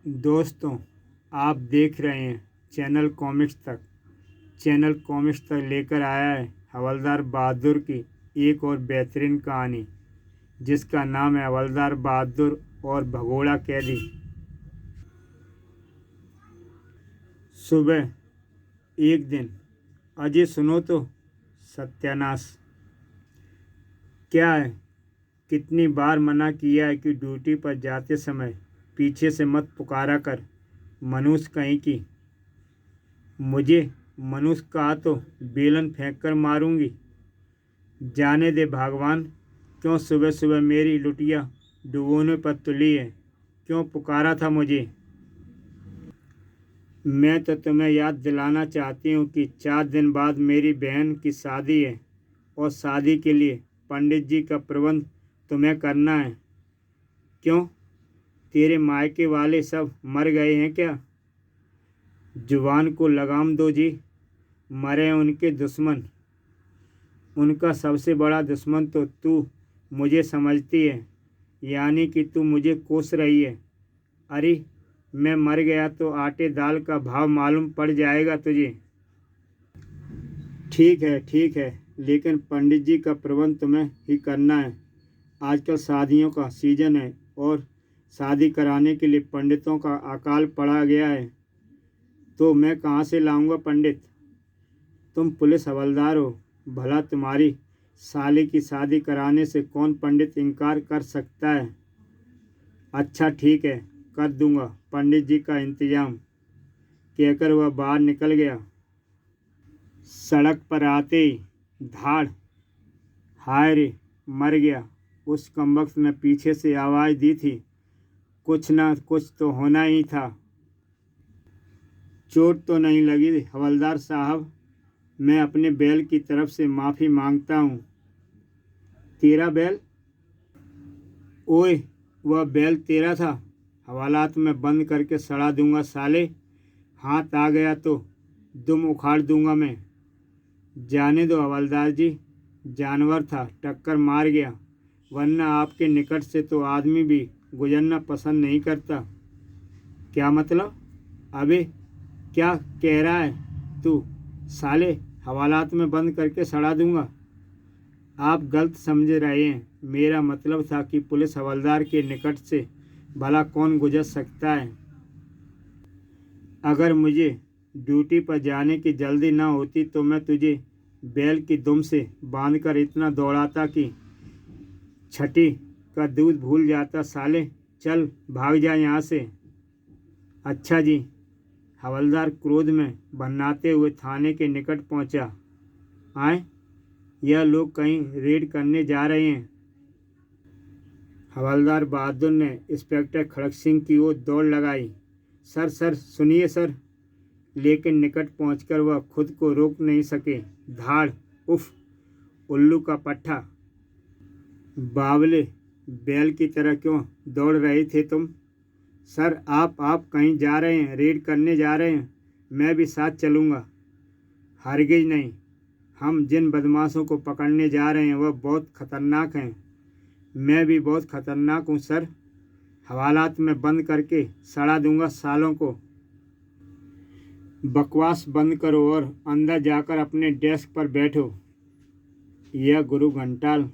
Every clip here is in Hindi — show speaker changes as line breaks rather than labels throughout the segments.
दोस्तों, आप देख रहे हैं चैनल कॉमिक्स तक लेकर आया है हवलदार बहादुर की एक और बेहतरीन कहानी, जिसका नाम है हवलदार बहादुर और भगोड़ा कैदी। सुबह एक दिन, अजय सुनो तो, सत्यानाश क्या है। कितनी बार मना किया है कि ड्यूटी पर जाते समय पीछे से मत पुकारा कर। मनुष्य कहीं की, मुझे मनुष्य कहा तो बेलन फेंक कर मारूंगी। जाने दे भगवान, क्यों सुबह सुबह मेरी लुटिया डुबोने पर तुली है। क्यों पुकारा था मुझे। मैं तो तुम्हें याद दिलाना चाहती हूँ कि 4 दिन बाद मेरी बहन की शादी है और शादी के लिए पंडित जी का प्रबंध तुम्हें करना है। क्यों, तेरे मायके वाले सब मर गए हैं क्या। जुबान को लगाम दो जी। मरे उनके दुश्मन। उनका सबसे बड़ा दुश्मन तो तू मुझे समझती है, यानी कि तू मुझे कोस रही है। अरे, मैं मर गया तो आटे दाल का भाव मालूम पड़ जाएगा तुझे। ठीक है, लेकिन पंडित जी का प्रबंध तुम्हें ही करना है। आजकल शादियों का सीजन है और शादी कराने के लिए पंडितों का अकाल पड़ा गया है, तो मैं कहाँ से लाऊंगा पंडित। तुम पुलिस हवलदार हो, भला तुम्हारी साली की शादी कराने से कौन पंडित इनकार कर सकता है। अच्छा ठीक है, कर दूंगा पंडित जी का इंतजाम, कहकर वह बाहर निकल गया। सड़क पर आते ही धाड़, हाय रे, मर गया। उस कमबख्त ने पीछे से आवाज़ दी थी, कुछ ना कुछ तो होना ही था। चोट तो नहीं लगी हवलदार साहब, मैं अपने बैल की तरफ से माफ़ी मांगता हूँ। तेरा बैल? ओए, वह बैल तेरा था। हवालात में बंद करके सड़ा दूंगा साले। हाथ आ गया तो दुम उखाड़ दूंगा मैं। जाने दो हवलदार जी, जानवर था, टक्कर मार गया, वरना आपके निकट से तो आदमी भी गुजरना पसंद नहीं करता। क्या मतलब? अबे, क्या कह रहा है तू? साले, हवालात में बंद करके सड़ा दूंगा। आप गलत समझ रहे हैं। मेरा मतलब था कि पुलिस हवलदार के निकट से भला कौन गुजर सकता है। अगर मुझे ड्यूटी पर जाने की जल्दी ना होती तो मैं तुझे बैल की दुम से बांधकर इतना दौड़ाता कि छठी का दूध भूल जाता। साले, चल भाग जा यहाँ से। अच्छा जी। हवलदार क्रोध में भन्नाते हुए थाने के निकट पहुँचा। आए, यह लोग कहीं रेड करने जा रहे हैं। हवलदार बहादुर ने इंस्पेक्टर खड़क सिंह की ओर दौड़ लगाई। सर सुनिए सर। लेकिन निकट पहुंचकर वह खुद को रोक नहीं सके। धाड़, उफ, उल्लू का पट्ठा। बावले, बैल की तरह क्यों दौड़ रहे थे तुम? सर, आप कहीं जा रहे हैं, रेड करने जा रहे हैं। मैं भी साथ चलूँगा। हरगिज नहीं। हम जिन बदमाशों को पकड़ने जा रहे हैं वह बहुत खतरनाक हैं। मैं भी बहुत खतरनाक हूँ सर। हवालात में बंद करके सड़ा दूंगा सालों को। बकवास बंद करो और अंदर जाकर अपने डेस्क पर बैठो। यह गुरु घंटाल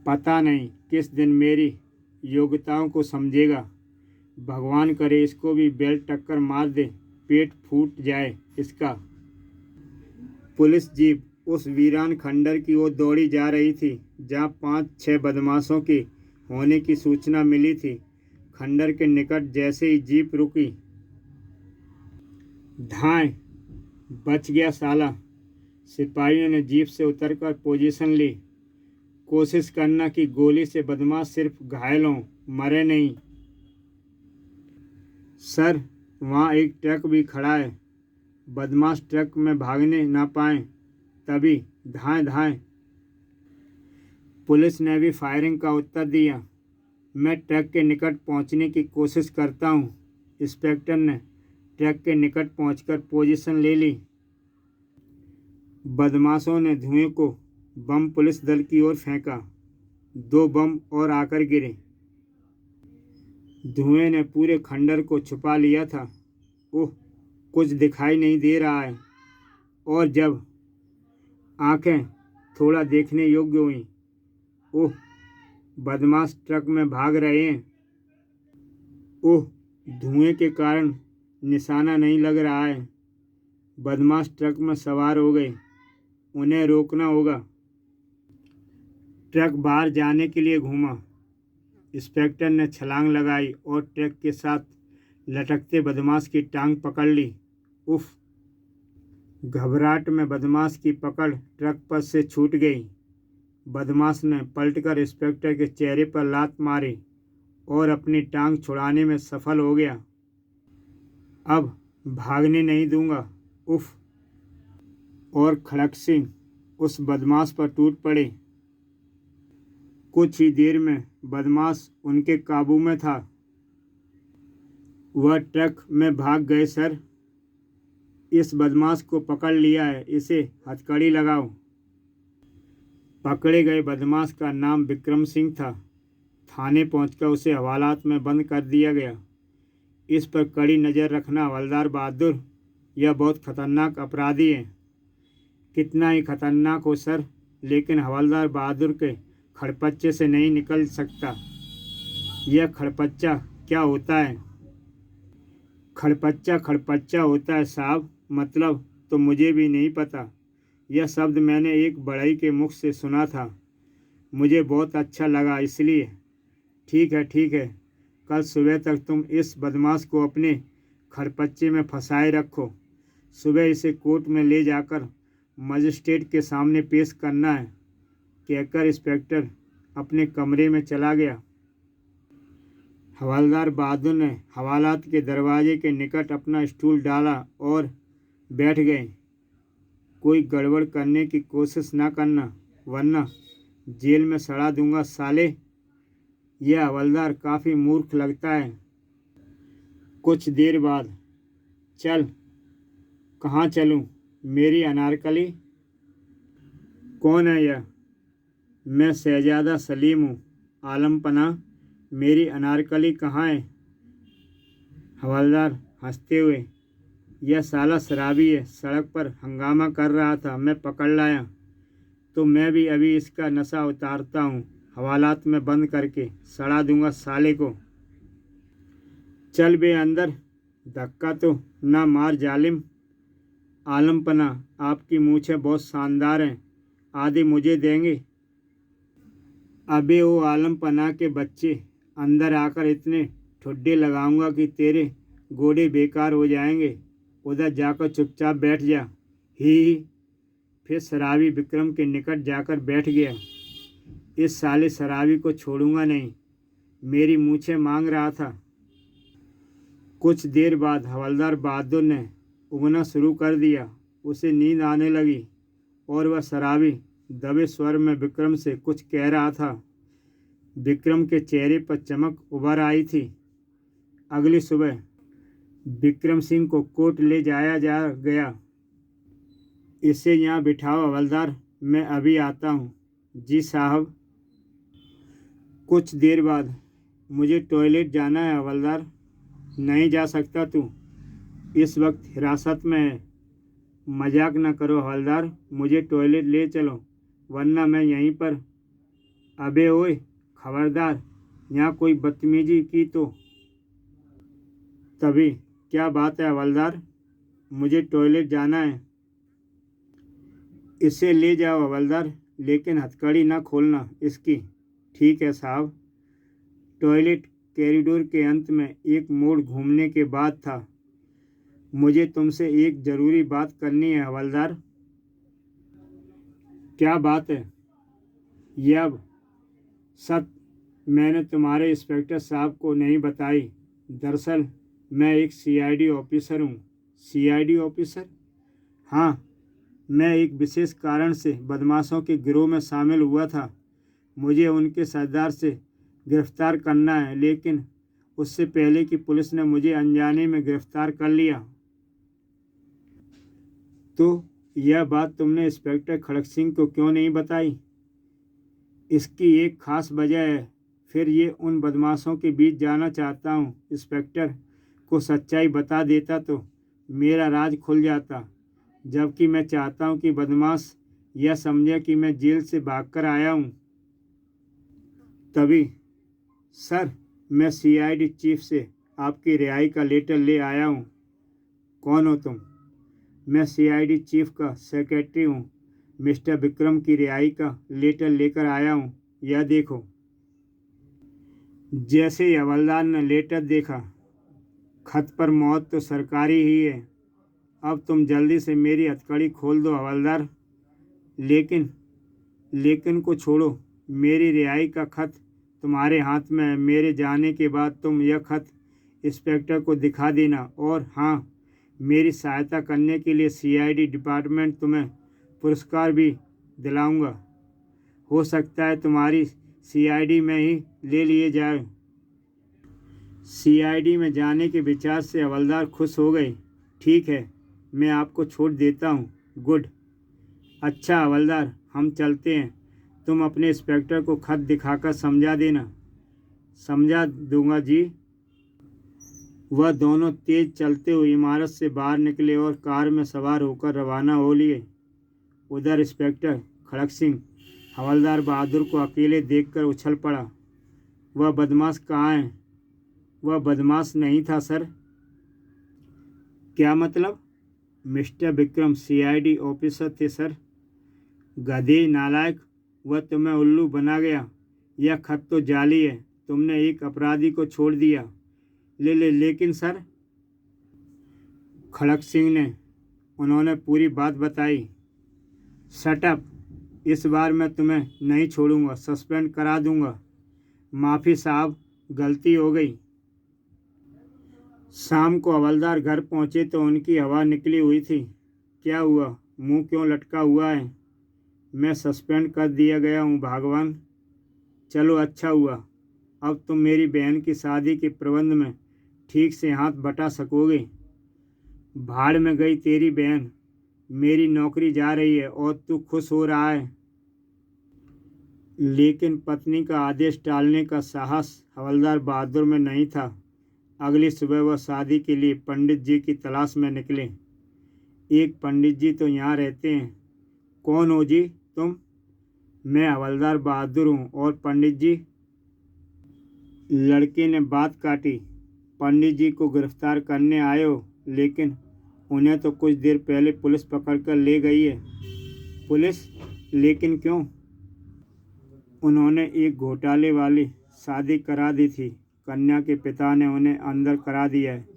पता नहीं किस दिन मेरी योग्यताओं को समझेगा। भगवान करे इसको भी बेल्ट टक्कर मार दे, पेट फूट जाए इसका। पुलिस जीप उस वीरान खंडर की ओर दौड़ी जा रही थी जहां 5-6 बदमाशों के होने की सूचना मिली थी। खंडर के निकट जैसे ही जीप रुकी, धाएं, बच गया साला। सिपाहियों ने जीप से उतरकर पोजीशन ली। कोशिश करना कि गोली से बदमाश सिर्फ घायल हों, मरे नहीं। सर, वहाँ एक ट्रक भी खड़ा है। बदमाश ट्रक में भागने ना पाए, तभी धाएं। पुलिस ने भी फायरिंग का उत्तर दिया। मैं ट्रक के निकट पहुंचने की कोशिश करता हूं। इंस्पेक्टर ने ट्रक के निकट पहुंचकर पोजीशन ले ली। बदमाशों ने धुएं को बम पुलिस दल की ओर फेंका। 2 बम और आकर गिरे। धुएं ने पूरे खंडर को छुपा लिया था। ओह, कुछ दिखाई नहीं दे रहा है। और जब आंखें थोड़ा देखने योग्य हुई, ओह, बदमाश ट्रक में भाग रहे हैं। ओह, धुएं के कारण निशाना नहीं लग रहा है। बदमाश ट्रक में सवार हो गए। उन्हें रोकना होगा। ट्रक बाहर जाने के लिए घूमा। इंस्पेक्टर ने छलांग लगाई और ट्रक के साथ लटकते बदमाश की टांग पकड़ ली। उफ! घबराहट में बदमाश की पकड़ ट्रक पर से छूट गई। बदमाश ने पलटकर इंस्पेक्टर के चेहरे पर लात मारी और अपनी टांग छुड़ाने में सफल हो गया। अब भागने नहीं दूंगा। उफ! और खड़क सिंह उस बदमाश पर टूट पड़े। कुछ ही देर में बदमाश उनके काबू में था। वह ट्रक में भाग गए। सर, इस बदमाश को पकड़ लिया है, इसे हथकड़ी लगाओ। पकड़े गए बदमाश का नाम विक्रम सिंह था। थाने पहुंचकर उसे हवालात में बंद कर दिया गया। इस पर कड़ी नज़र रखना हवलदार बहादुर। यह बहुत खतरनाक अपराधी है। कितना ही खतरनाक हो सर, लेकिन हवलदार बहादुर के खड़पच्चे से नहीं निकल सकता। यह खड़पच्चा क्या होता है? खड़पच्चा खड़पच्चा होता है साहब, मतलब तो मुझे भी नहीं पता। यह शब्द मैंने एक बढ़ई के मुख से सुना था। मुझे बहुत अच्छा लगा, इसलिए। ठीक है ठीक है, कल सुबह तक तुम इस बदमाश को अपने खड़पच्चे में फंसाए रखो। सुबह इसे कोर्ट में ले जाकर मजिस्ट्रेट के सामने पेश करना है, कहकर इंस्पेक्टर अपने कमरे में चला गया। हवलदार बहादुर ने हवालात के दरवाजे के निकट अपना स्टूल डाला और बैठ गए। कोई गड़बड़ करने की कोशिश ना करना, वरना जेल में सड़ा दूंगा साले। यह हवलदार काफ़ी मूर्ख लगता है। कुछ देर बाद, चल, कहाँ चलूँ? मेरी अनारकली। कौन है यह? मैं शहजादा सलीम हूँ। आलमपना, मेरी अनारकली कहाँ है? हवलदार हंसते हुए, यह साला शराबी है, सड़क पर हंगामा कर रहा था, मैं पकड़ लाया, तो मैं भी अभी इसका नशा उतारता हूँ, हवालात में बंद करके सड़ा दूंगा साले को। चल बे अंदर, धक्का तो ना मार जालिम। आलमपना, आपकी मूछें बहुत शानदार हैं, आधे मुझे देंगे? अबे ओ आलमपना के बच्चे, अंदर आकर इतने ठुड्डे लगाऊंगा कि तेरे गोड़े बेकार हो जाएंगे। उधर जाकर चुपचाप बैठ जा। ही। फिर शराबी विक्रम के निकट जाकर बैठ गया। इस साले शराबी को छोड़ूंगा नहीं, मेरी मूछें मांग रहा था। कुछ देर बाद हवलदार बहादुर ने उगना शुरू कर दिया। उसे नींद आने लगी और वह शराबी दबे स्वर में विक्रम से कुछ कह रहा था। विक्रम के चेहरे पर चमक उभर आई थी। अगली सुबह विक्रम सिंह को कोर्ट ले जाया गया। इसे यहाँ बिठाओ हवलदार, मैं अभी आता हूँ। जी साहब। कुछ देर बाद, मुझे टॉयलेट जाना है हवलदार। नहीं जा सकता तू, इस वक्त हिरासत में है। मजाक न करो हवलदार, मुझे टॉयलेट ले चलो, वरना मैं यहीं पर। अबे ओए, खबरदार, यहाँ कोई बदतमीजी की तो। तभी, क्या बात है हवलदार? मुझे टॉयलेट जाना है। इसे ले जाओ हवलदार, लेकिन हथकड़ी ना खोलना इसकी। ठीक है साहब। टॉयलेट कॉरिडोर के अंत में एक मोड़ घूमने के बाद था। मुझे तुमसे एक ज़रूरी बात करनी है हवलदार। क्या बात है? यह अब सब मैंने तुम्हारे इंस्पेक्टर साहब को नहीं बताई। दरअसल मैं एक सीआईडी ऑफिसर हूँ। CID officer? हाँ, मैं एक विशेष कारण से बदमाशों के गिरोह में शामिल हुआ था। मुझे उनके सरदार से गिरफ्तार करना है, लेकिन उससे पहले कि पुलिस ने मुझे अनजाने में गिरफ्तार कर लिया। तो यह बात तुमने इंस्पेक्टर खड़क सिंह को क्यों नहीं बताई? इसकी एक खास वजह है। फिर ये उन बदमाशों के बीच जाना चाहता हूँ। इंस्पेक्टर को सच्चाई बता देता तो मेरा राज खुल जाता, जबकि मैं चाहता हूँ कि बदमाश यह समझे कि मैं जेल से भागकर आया हूँ। तभी, सर, मैं सीआईडी चीफ से आपकी रिहाई का लेटर ले आया हूँ। कौन हो तुम? मैं सीआईडी चीफ का सेक्रेटरी हूँ। मिस्टर विक्रम की रिहाई का लेटर लेकर आया हूँ। यह देखो। जैसे ही हवलदार ने लेटर देखा, खत पर मौत तो सरकारी ही है। अब तुम जल्दी से मेरी हथकड़ी खोल दो हवलदार। लेकिन को छोड़ो। मेरी रिहाई का खत तुम्हारे हाथ में है। मेरे जाने के बाद तुम यह खत इंस्पेक्टर को दिखा देना। और हाँ, मेरी सहायता करने के लिए सीआईडी डिपार्टमेंट तुम्हें पुरस्कार भी दिलाऊंगा। हो सकता है तुम्हारी सीआईडी में ही ले लिए जाए। सीआईडी में जाने के विचार से हवलदार खुश हो गए। ठीक है, मैं आपको छोड़ देता हूँ। गुड। अच्छा हवलदार, हम चलते हैं। तुम अपने इंस्पेक्टर को खत दिखाकर समझा देना। समझा दूंगा जी। वह दोनों तेज चलते हुए इमारत से बाहर निकले और कार में सवार होकर रवाना हो लिए। उधर इंस्पेक्टर खड़क सिंह हवलदार बहादुर को अकेले देखकर उछल पड़ा। वह बदमाश कहाँ है? वह बदमाश नहीं था सर। क्या मतलब? मिस्टर विक्रम सीआईडी ऑफिसर थे सर। गधे नालायक, वह तुम्हें उल्लू बना गया। यह खत तो जाली है। तुमने एक अपराधी को छोड़ दिया। लेकिन सर, खड़क सिंह ने उन्होंने पूरी बात बताई। Shut up. इस बार मैं तुम्हें नहीं छोड़ूंगा, सस्पेंड करा दूंगा। माफ़ी साहब, गलती हो गई। शाम को हवलदार घर पहुंचे तो उनकी हवा निकली हुई थी। क्या हुआ? मुंह क्यों लटका हुआ है? मैं सस्पेंड कर दिया गया हूँ भगवान। चलो अच्छा हुआ। अब तुम मेरी बहन की शादी के प्रबंध में ठीक से हाथ बटा सकोगे। भाड़ में गई तेरी बहन। मेरी नौकरी जा रही है और तू खुश हो रहा है। लेकिन पत्नी का आदेश टालने का साहस हवलदार बहादुर में नहीं था। अगली सुबह वह शादी के लिए पंडित जी की तलाश में निकले। एक पंडित जी तो यहाँ रहते हैं। कौन हो जी तुम? मैं हवलदार बहादुर हूँ। और पंडित जी? लड़के ने बात काटी। पंडित जी को गिरफ्तार करने आए हो, लेकिन उन्हें तो कुछ देर पहले पुलिस पकड़कर ले गई है। पुलिस? लेकिन क्यों? उन्होंने एक घोटाले वाली शादी करा दी थी। कन्या के पिता ने उन्हें अंदर करा दिया है।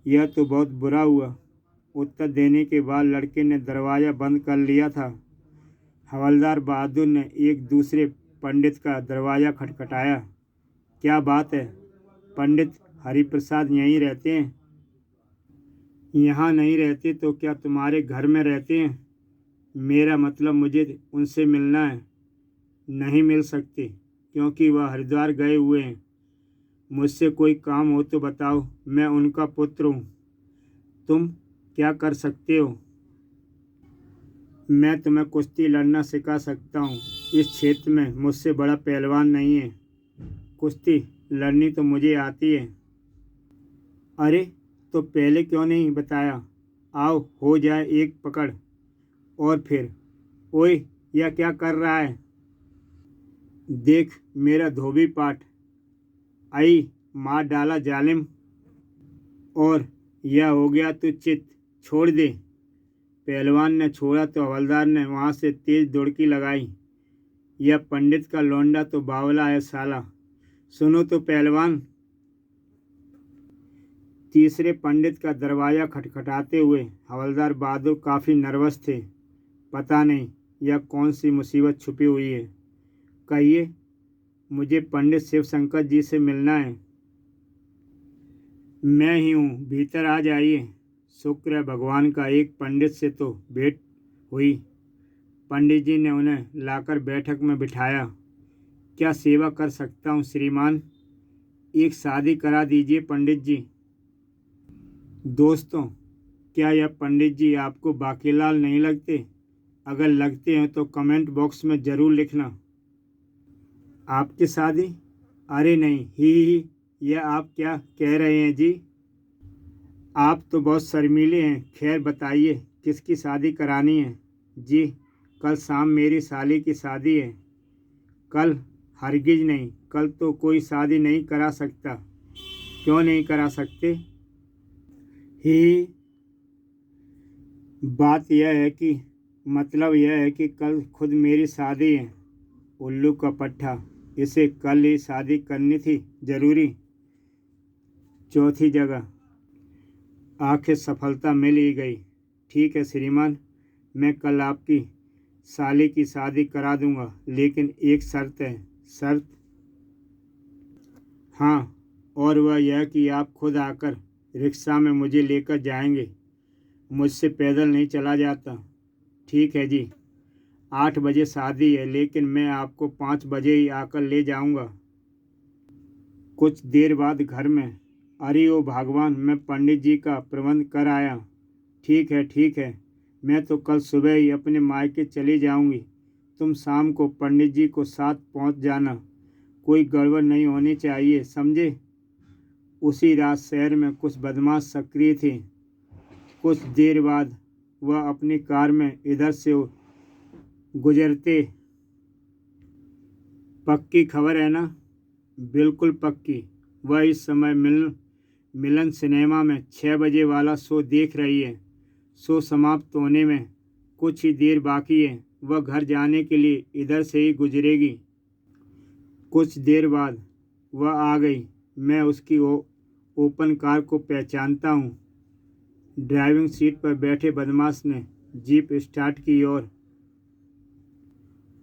यह तो बहुत बुरा हुआ। उत्तर देने के बाद लड़के ने दरवाज़ा बंद कर लिया था। हवलदार बहादुर ने एक दूसरे पंडित का दरवाज़ा खटखटाया। क्या बात है? पंडित हरिप्रसाद यहीं रहते हैं? यहाँ नहीं रहते तो क्या तुम्हारे घर में रहते हैं? मेरा मतलब मुझे उनसे मिलना है। नहीं मिल सकते, क्योंकि वह हरिद्वार गए हुए हैं। मुझसे कोई काम हो तो बताओ, मैं उनका पुत्र हूँ। तुम क्या कर सकते हो? मैं तुम्हें कुश्ती लड़ना सिखा सकता हूँ। इस क्षेत्र में मुझसे बड़ा पहलवान नहीं है। कुश्ती लड़नी तो मुझे आती है। अरे, तो पहले क्यों नहीं बताया? आओ, हो जाए एक पकड़। और फिर, ओए, यह क्या कर रहा है? देख मेरा धोबी पाठ। आई, मार डाला जालिम। और यह हो गया तो चित। छोड़ दे। पहलवान ने छोड़ा तो हवलदार ने वहाँ से तेज दुड़की लगाई। यह पंडित का लौंडा तो बावला है साला। सुनो तो पहलवान। तीसरे पंडित का दरवाज़ा खटखटाते हुए हवलदार बहादुर काफ़ी नर्वस थे। पता नहीं यह कौन सी मुसीबत छुपी हुई है। कहिए, मुझे पंडित शिवशंकर जी से मिलना है। मैं ही हूँ, भीतर आ जाइए। शुक्र है भगवान का, एक पंडित से तो भेंट हुई। पंडित जी ने उन्हें लाकर बैठक में बिठाया। क्या सेवा कर सकता हूँ श्रीमान? एक शादी करा दीजिए पंडित जी। दोस्तों, क्या यह पंडित जी आपको बाकीलाल नहीं लगते? अगर लगते हैं तो कमेंट बॉक्स में ज़रूर लिखना। आपकी शादी? अरे नहीं, ही, यह आप क्या कह रहे हैं जी? आप तो बहुत शर्मीले हैं। खैर बताइए, किसकी शादी करानी है? जी, कल शाम मेरी साली की शादी है। कल? हरगिज नहीं, कल तो कोई शादी नहीं करा सकता। क्यों नहीं करा सकते? ही, बात यह है कि मतलब यह है कि कल खुद मेरी शादी है। उल्लू का पट्टा, इसे कल ही शादी करनी थी जरूरी। चौथी जगह आखिर सफलता मिल ही गई। ठीक है श्रीमान, मैं कल आपकी साली की शादी करा दूंगा, लेकिन एक शर्त है। शर्त? हाँ, और वह यह कि आप खुद आकर रिक्शा में मुझे लेकर जाएंगे। मुझसे पैदल नहीं चला जाता। ठीक है जी। 8 बजे शादी है, लेकिन मैं आपको 5 बजे ही आकर ले जाऊंगा। कुछ देर बाद घर में, अरे ओ भगवान, मैं पंडित जी का प्रबंध कर आया। ठीक है ठीक है, मैं तो कल सुबह ही अपने मायके चली जाऊंगी। तुम शाम को पंडित जी को साथ पहुंच जाना। कोई गड़बड़ नहीं होनी चाहिए, समझे? उसी रात शहर में कुछ बदमाश सक्रिय थे। कुछ देर बाद वह अपनी कार में इधर से गुजरते। पक्की खबर है ना? बिल्कुल पक्की। वह इस समय मिलन सिनेमा में 6 बजे वाला शो देख रही है। शो समाप्त होने में कुछ ही देर बाकी है। वह घर जाने के लिए इधर से ही गुजरेगी। कुछ देर बाद वह आ गई। मैं उसकी ओपन कार को पहचानता हूँ। ड्राइविंग सीट पर बैठे बदमाश ने जीप स्टार्ट की और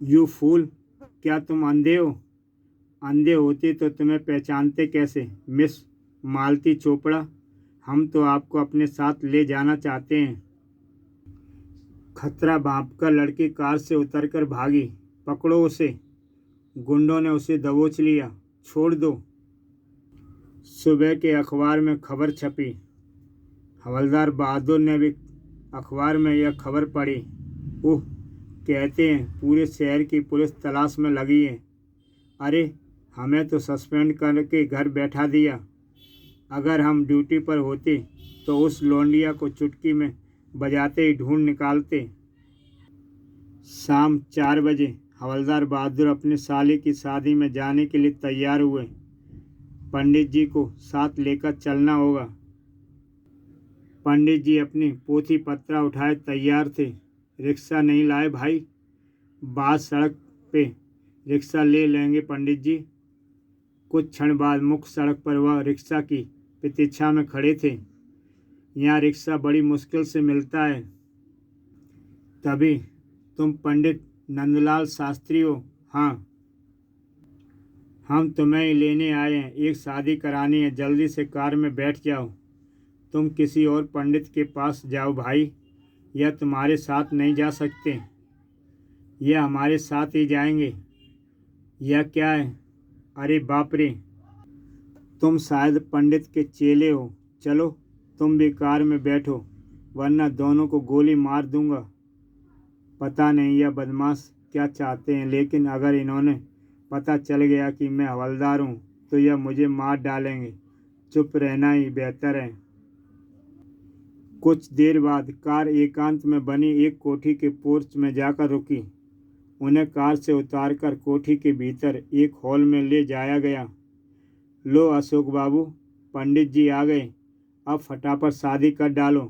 यू फूल, क्या तुम अंधे हो? अंधे होते तो तुम्हें पहचानते कैसे, मिस मालती चोपड़ा? हम तो आपको अपने साथ ले जाना चाहते हैं। खतरा भांपकर लड़की कार से उतरकर भागी। पकड़ो उसे! गुंडों ने उसे दबोच लिया। छोड़ दो! सुबह के अखबार में खबर छपी। हवलदार बहादुर ने भी अखबार में यह खबर पढ़ी। ओह, कहते हैं पूरे शहर की पुलिस तलाश में लगी है। अरे, हमें तो सस्पेंड करके घर बैठा दिया। अगर हम ड्यूटी पर होते तो उस लौंडिया को चुटकी में बजाते ही ढूंढ निकालते। शाम 4 बजे हवलदार बहादुर अपने साले की शादी में जाने के लिए तैयार हुए। पंडित जी को साथ लेकर चलना होगा। पंडित जी अपनी पोथी पत्रा उठाए तैयार थे। रिक्शा नहीं लाए भाई? बाद सड़क पे रिक्शा ले लेंगे पंडित जी। कुछ क्षण बाद मुख्य सड़क पर वह रिक्शा की प्रतीक्षा में खड़े थे। यहाँ रिक्शा बड़ी मुश्किल से मिलता है। तभी, तुम पंडित नंदलाल शास्त्री हो? हाँ, हम तुम्हें ही लेने आए हैं। एक शादी करानी है, जल्दी से कार में बैठ जाओ। तुम किसी और पंडित के पास जाओ भाई, यह तुम्हारे साथ नहीं जा सकते। यह हमारे साथ ही जाएंगे। यह क्या है? अरे बाप रे, तुम शायद पंडित के चेले हो। चलो, तुम भी कार में बैठो, वरना दोनों को गोली मार दूंगा। पता नहीं यह बदमाश क्या चाहते हैं, लेकिन अगर इन्होंने पता चल गया कि मैं हवलदार हूँ तो यह मुझे मार डालेंगे। चुप रहना ही बेहतर है। कुछ देर बाद कार एकांत में बनी एक कोठी के पोर्च में जाकर रुकी। उन्हें कार से उतारकर कोठी के भीतर एक हॉल में ले जाया गया। लो अशोक बाबू, पंडित जी आ गए। अब फटाफट शादी कर डालो।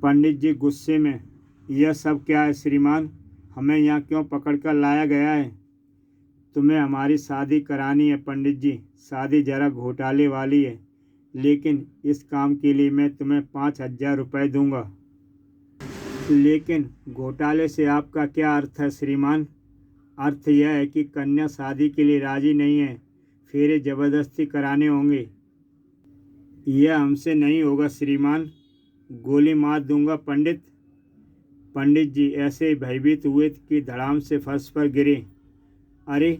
पंडित जी गुस्से में, यह सब क्या है श्रीमान? हमें यहाँ क्यों पकड़कर लाया गया है? तुम्हें हमारी शादी करानी है पंडित जी। शादी जरा घोटाले वाली है, लेकिन इस काम के लिए मैं तुम्हें 5,000 रुपये दूंगा। लेकिन घोटाले से आपका क्या अर्थ है श्रीमान? अर्थ यह है कि कन्या शादी के लिए राजी नहीं है, फेरे जबरदस्ती कराने होंगे। यह हमसे नहीं होगा श्रीमान, गोली मार दूंगा पंडित। पंडित जी ऐसे भयभीत हुए कि धड़ाम से फर्श पर गिरे। अरे,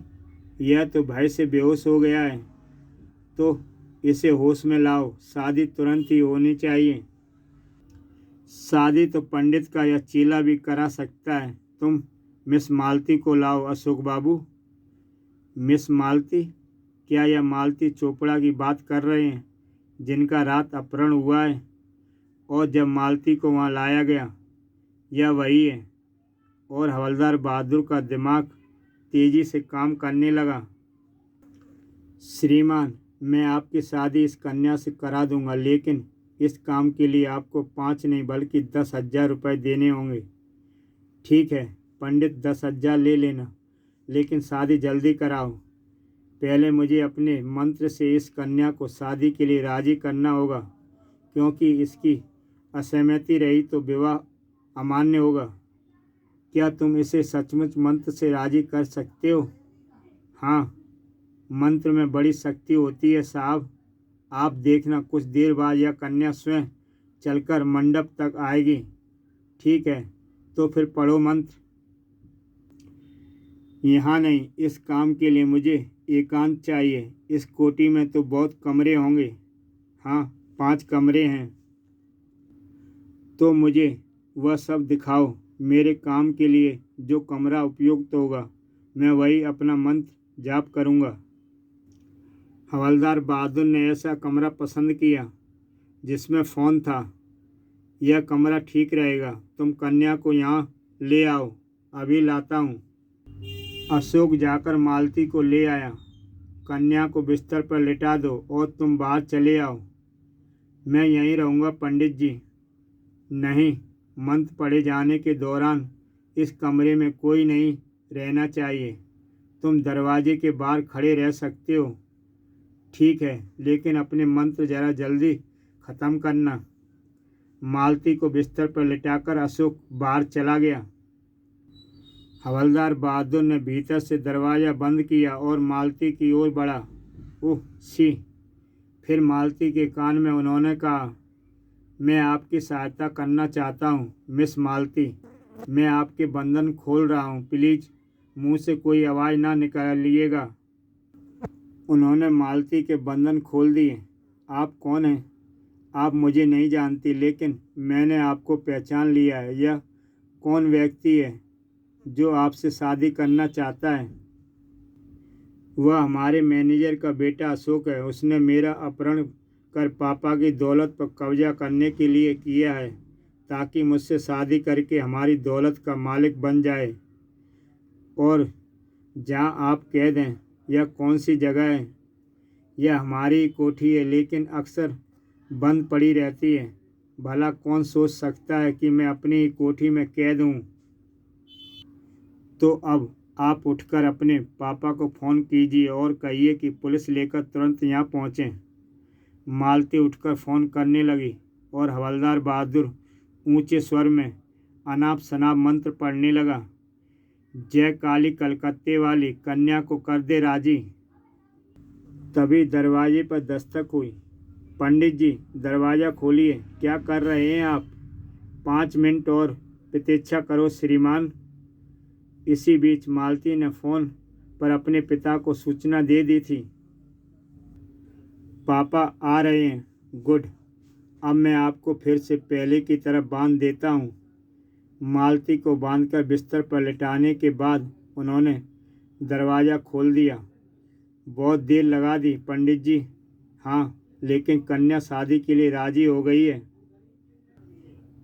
यह तो भय से बेहोश हो गया है। तो इसे होश में लाओ, शादी तुरंत ही होनी चाहिए। शादी तो पंडित का यह चेला भी करा सकता है। तुम मिस मालती को लाओ अशोक बाबू। मिस मालती, क्या यह मालती चोपड़ा की बात कर रहे हैं जिनका रात अपहरण हुआ है और जब मालती को वहाँ लाया गया? यह वही है। और हवलदार बहादुर का दिमाग तेजी से काम करने लगा। श्रीमान, मैं आपकी शादी इस कन्या से करा दूंगा, लेकिन इस काम के लिए आपको 5 नहीं बल्कि 10,000 रुपये देने होंगे। ठीक है पंडित, 10,000 ले लेना, लेकिन शादी जल्दी कराओ। पहले मुझे अपने मंत्र से इस कन्या को शादी के लिए राजी करना होगा, क्योंकि इसकी असहमति रही तो विवाह अमान्य होगा। क्या तुम इसे सचमुच मंत्र से राजी कर सकते हो? हाँ, मंत्र में बड़ी शक्ति होती है साहब। आप देखना, कुछ देर बाद यह कन्या स्वयं चलकर मंडप तक आएगी। ठीक है, तो फिर पढ़ो मंत्र। यहाँ नहीं, इस काम के लिए मुझे एकांत चाहिए। इस कोठी में तो बहुत कमरे होंगे। हाँ, 5 कमरे हैं। तो मुझे वह सब दिखाओ। मेरे काम के लिए जो कमरा उपयुक्त होगा, मैं वही अपना मंत्र जाप करूँगा। हवलदार बहादुर ने ऐसा कमरा पसंद किया जिसमें फ़ोन था। यह कमरा ठीक रहेगा। तुम कन्या को यहाँ ले आओ। अभी लाता हूँ। अशोक जाकर मालती को ले आया। कन्या को बिस्तर पर लिटा दो और तुम बाहर चले आओ। मैं यहीं रहूँगा पंडित जी। नहीं, मंत्र पढ़े जाने के दौरान इस कमरे में कोई नहीं रहना चाहिए। तुम दरवाजे के बाहर खड़े रह सकते हो। ठीक है, लेकिन अपने मंत्र ज़रा जल्दी ख़त्म करना। मालती को बिस्तर पर लिटाकर अशोक बाहर चला गया। हवलदार बहादुर ने भीतर से दरवाज़ा बंद किया और मालती की ओर बढ़ा। ओह सी! फिर मालती के कान में उन्होंने कहा, मैं आपकी सहायता करना चाहता हूँ मिस मालती। मैं आपके बंधन खोल रहा हूँ। प्लीज़ मुंह से कोई आवाज़ ना निकालिएगा। उन्होंने मालती के बंधन खोल दिए। आप कौन हैं? आप मुझे नहीं जानती, लेकिन मैंने आपको पहचान लिया है। यह कौन व्यक्ति है जो आपसे शादी करना चाहता है? वह हमारे मैनेजर का बेटा अशोक है। उसने मेरा अपहरण कर पापा की दौलत पर कब्जा करने के लिए किया है, ताकि मुझसे शादी करके हमारी दौलत का मालिक बन जाए। और जहाँ आप कह दें, यह कौन सी जगह है? यह हमारी कोठी है, लेकिन अक्सर बंद पड़ी रहती है। भला कौन सोच सकता है कि मैं अपनी कोठी में कैद हूँ? तो अब आप उठकर अपने पापा को फ़ोन कीजिए और कहिए कि पुलिस लेकर तुरंत यहाँ पहुँचें। मालती उठकर फ़ोन करने लगी और हवलदार बहादुर ऊंचे स्वर में अनाप शनाप मंत्र पढ़ने लगा। जय काली कलकत्ते वाली, कन्या को कर दे राजी। तभी दरवाजे पर दस्तक हुई। पंडित जी, दरवाज़ा खोलिए। क्या कर रहे हैं आप? 5 मिनट और प्रतीक्षा करो श्रीमान। इसी बीच मालती ने फ़ोन पर अपने पिता को सूचना दे दी थी। पापा आ रहे हैं। गुड। अब मैं आपको फिर से पहले की तरह बांध देता हूँ। मालती को बांधकर बिस्तर पर लिटाने के बाद उन्होंने दरवाज़ा खोल दिया। बहुत देर लगा दी पंडित जी। हाँ, लेकिन कन्या शादी के लिए राजी हो गई है।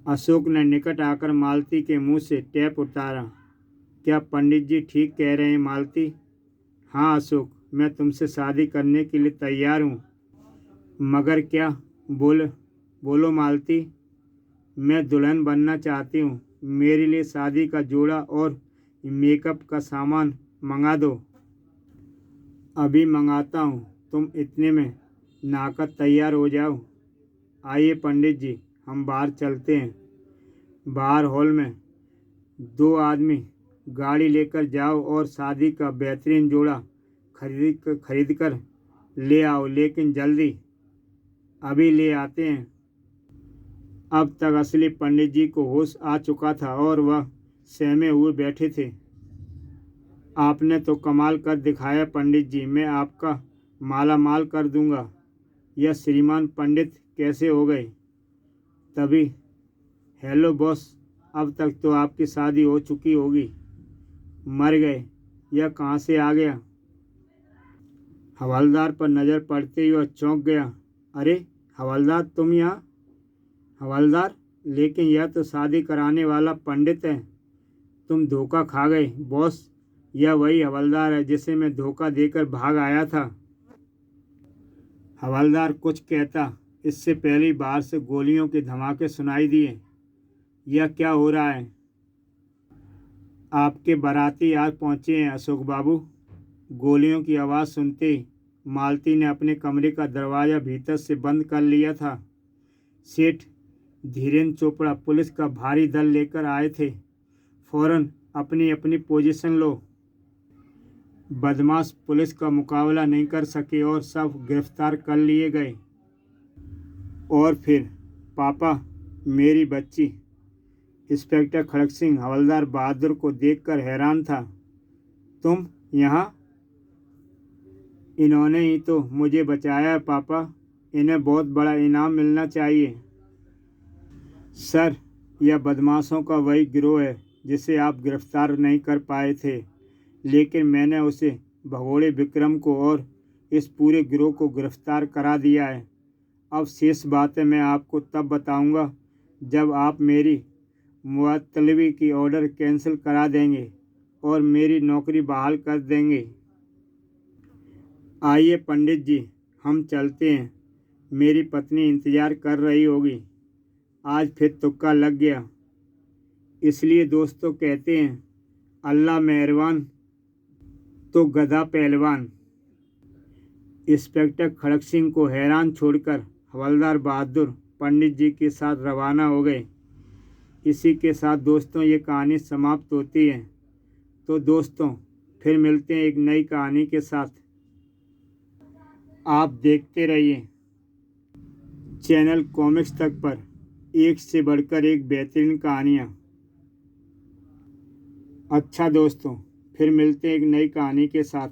अशोक ने निकट आकर मालती के मुंह से टैप उतारा। क्या पंडित जी ठीक कह रहे हैं मालती? हाँ अशोक, मैं तुमसे शादी करने के लिए तैयार हूँ। मगर क्या? बोलो मालती। मैं दुल्हन बनना चाहती हूँ। मेरे लिए शादी का जोड़ा और मेकअप का सामान मंगा दो। अभी मंगाता हूँ। तुम इतने में नहाकर तैयार हो जाओ। आइए पंडित जी, हम बाहर चलते हैं। बाहर हॉल में 2 आदमी गाड़ी लेकर जाओ और शादी का बेहतरीन जोड़ा खरीद कर ले आओ, लेकिन जल्दी। अभी ले आते हैं। अब तक असली पंडित जी को होश आ चुका था और वह सहमे हुए बैठे थे। आपने तो कमाल कर दिखाया पंडित जी। मैं आपका माला माल कर दूंगा। यह श्रीमान पंडित कैसे हो गए? तभी, हेलो बॉस, अब तक तो आपकी शादी हो चुकी होगी। मर गए? यह कहाँ से आ गया? हवलदार पर नज़र पड़ते ही वह चौंक गया। अरे हवलदार, तुम यहाँ? हवलदार, लेकिन यह तो शादी कराने वाला पंडित है। तुम धोखा खा गए बॉस। यह वही हवलदार है जिसे मैं धोखा देकर भाग आया था। हवलदार कुछ कहता इससे पहले ही बाहर से गोलियों के धमाके सुनाई दिए। यह क्या हो रहा है? आपके बाराती आज पहुँचे हैं अशोक बाबू। गोलियों की आवाज़ सुनते ही मालती ने अपने कमरे का दरवाज़ा भीतर से बंद कर लिया था। सेठ धीरेन्द्र चोपड़ा पुलिस का भारी दल लेकर आए थे। फौरन अपनी अपनी पोजीशन लो। बदमाश पुलिस का मुकाबला नहीं कर सके और सब गिरफ्तार कर लिए गए। और फिर पापा, मेरी बच्ची। इंस्पेक्टर खड़क सिंह हवलदार बहादुर को देखकर हैरान था। तुम यहाँ? इन्होंने ही तो मुझे बचाया है पापा। इन्हें बहुत बड़ा इनाम मिलना चाहिए। सर, यह बदमाशों का वही गिरोह है जिसे आप गिरफ्तार नहीं कर पाए थे, लेकिन मैंने उसे भगोड़े विक्रम को और इस पूरे गिरोह को गिरफ्तार करा दिया है। अब शेष बातें मैं आपको तब बताऊंगा जब आप मेरी मुअत्तलबी की ऑर्डर कैंसिल करा देंगे और मेरी नौकरी बहाल कर देंगे। आइए पंडित जी, हम चलते हैं। मेरी पत्नी इंतज़ार कर रही होगी। आज फिर तुक्का लग गया। इसलिए दोस्तों कहते हैं, अल्लाह मेहरबान तो गधा पहलवान। इंस्पेक्टर खड़क सिंह को हैरान छोड़कर हवलदार बहादुर पंडित जी के साथ रवाना हो गए। इसी के साथ दोस्तों ये कहानी समाप्त होती है। तो दोस्तों फिर मिलते हैं एक नई कहानी के साथ। आप देखते रहिए चैनल कॉमिक्स तक पर एक से बढ़कर एक बेहतरीन कहानियाँ। अच्छा दोस्तों, फिर मिलते हैं एक नई कहानी के साथ।